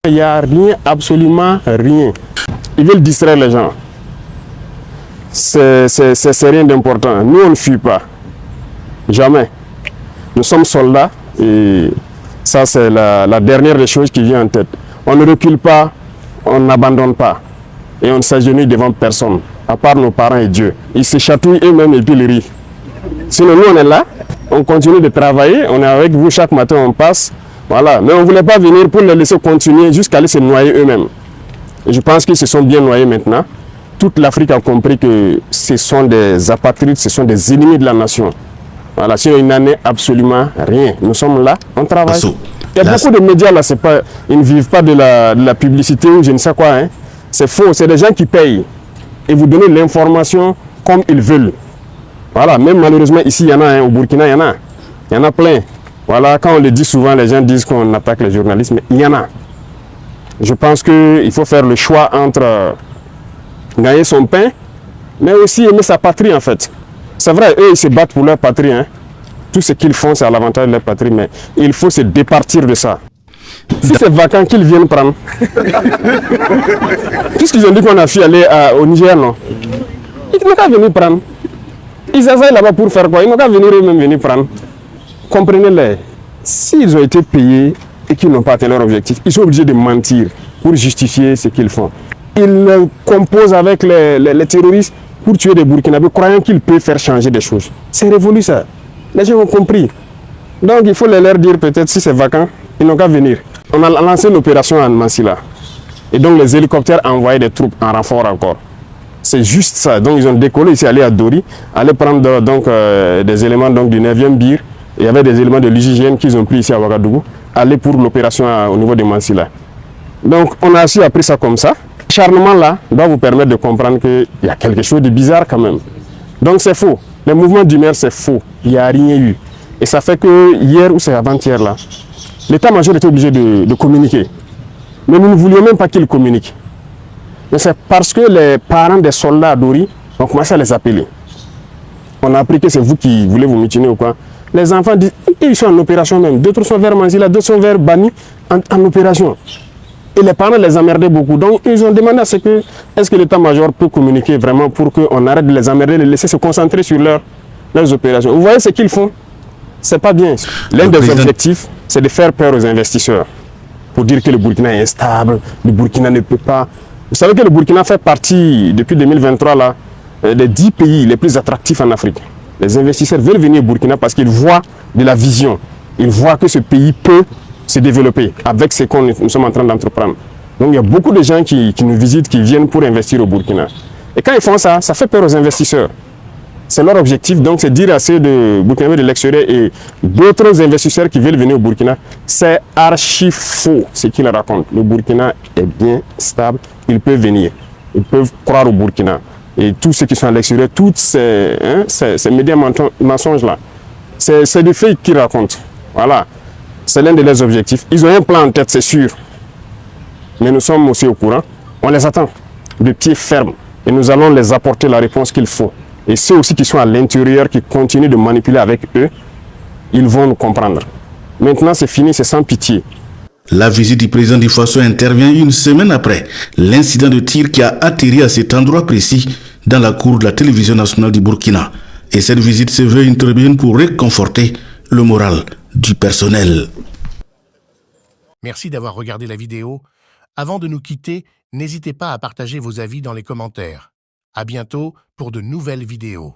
Il n'y a rien, absolument rien. Ils veulent distraire les gens. C'est rien d'important. Nous, on ne fuit pas. Jamais. Nous sommes soldats et ça, c'est la dernière des choses qui vient en tête. On ne recule pas, on n'abandonne pas. Et on ne s'agenouille devant personne, à part nos parents et Dieu. Ils se chatouillent eux-mêmes et puis ils rient. Sinon, nous, on est là, on continue de travailler, on est avec vous, chaque matin, on passe. Voilà. Mais on ne voulait pas venir pour les laisser continuer jusqu'à aller se noyer eux-mêmes. Et je pense qu'ils se sont bien noyés maintenant. Toute l'Afrique a compris que ce sont des apatrides, ce sont des ennemis de la nation. Voilà, sinon il n'en est absolument rien. Nous sommes là, on travaille. Il y a beaucoup de médias là, pas, ils ne vivent pas de la publicité ou je ne sais quoi. Hein. C'est faux, c'est des gens qui payent et vous donnez l'information comme ils veulent. Voilà, même malheureusement ici, il y en a, hein, au Burkina, il y en a plein. Voilà, quand on le dit souvent, les gens disent qu'on attaque les journalistes, mais il y en a. Je pense qu'il faut faire le choix entre gagner son pain, mais aussi aimer sa patrie en fait. C'est vrai, eux, ils se battent pour leur patrie. Hein. Tout ce qu'ils font, c'est à l'avantage de leur patrie, mais il faut se départir de ça. Si c'est vacant, qu'ils viennent prendre. Puisqu'ils ont dit qu'on a fui aller au Niger, non. Ils n'ont qu'à venir prendre. Ils essayent là-bas pour faire quoi? Ils n'ont qu'à venir eux-mêmes venir prendre. Comprenez-les. S'ils ont été payés et qu'ils n'ont pas atteint leur objectif, ils sont obligés de mentir pour justifier ce qu'ils font. Ils composent avec les terroristes pour tuer des Burkinabés, croyant qu'ils peuvent faire changer des choses. C'est révolu ça. Les gens ont compris. Donc il faut leur dire peut-être si c'est vacant, ils n'ont qu'à venir. On a lancé une opération en Mansilla. Et donc les hélicoptères envoyaient des troupes en renfort encore. C'est juste ça. Donc ils ont décollé ici, aller à Dori, aller prendre donc, des éléments donc, du 9e BIR. Il y avait des éléments de l'hygiène qu'ils ont pris ici à Ouagadougou, aller pour l'opération au niveau de Mansilla. Donc on a aussi appris ça comme ça. L'acharnement là doit vous permettre de comprendre qu'il y a quelque chose de bizarre quand même. Donc c'est faux. Le mouvement d'humeur c'est faux. Il n'y a rien eu. Et ça fait que hier ou c'est avant-hier là, l'état-major était obligé de communiquer. Mais nous ne voulions même pas qu'il communique. Mais c'est parce que les parents des soldats à Dori ont commencé à les appeler. On a appris que c'est vous qui voulez vous mutiner ou quoi. Les enfants disent, ils sont en opération même. D'autres sont vers Manzila, d'autres sont vers Bani en opération. Et les parents les emmerdaient beaucoup. Donc ils ont demandé à ce que, est-ce que l'état-major peut communiquer vraiment pour qu'on arrête de les emmerder, de les laisser se concentrer sur leurs opérations. Vous voyez ce qu'ils font? C'est pas bien. L'un des objectifs, c'est de faire peur aux investisseurs. Pour dire que le Burkina est instable, le Burkina ne peut pas. Vous savez que le Burkina fait partie, depuis 2023, là, des 10 pays les plus attractifs en Afrique. Les investisseurs veulent venir au Burkina parce qu'ils voient de la vision. Ils voient que ce pays peut se développer avec ce que nous sommes en train d'entreprendre. Donc il y a beaucoup de gens qui nous visitent, qui viennent pour investir au Burkina. Et quand ils font ça, ça fait peur aux investisseurs. C'est leur objectif, donc c'est dire à ceux de Burkina de l'extérieur et d'autres investisseurs qui veulent venir au Burkina, c'est archi faux ce qu'ils racontent. Le Burkina est bien stable, ils peuvent venir, ils peuvent croire au Burkina. Et tous ceux qui sont à l'extérieur, tous ces médias mensonges-là, c'est des faits qu'ils racontent. Voilà, c'est l'un de leurs objectifs. Ils ont un plan en tête, c'est sûr. Mais nous sommes aussi au courant. On les attend de pied ferme et nous allons les apporter la réponse qu'il faut. Et ceux aussi qui sont à l'intérieur, qui continuent de manipuler avec eux, ils vont nous comprendre. Maintenant, c'est fini, c'est sans pitié. La visite du président du Faso intervient une semaine après l'incident de tir qui a atterri à cet endroit précis dans la cour de la télévision nationale du Burkina. Et cette visite se veut une tribune pour réconforter le moral du personnel. Merci d'avoir regardé la vidéo. Avant de nous quitter, n'hésitez pas à partager vos avis dans les commentaires. À bientôt pour de nouvelles vidéos.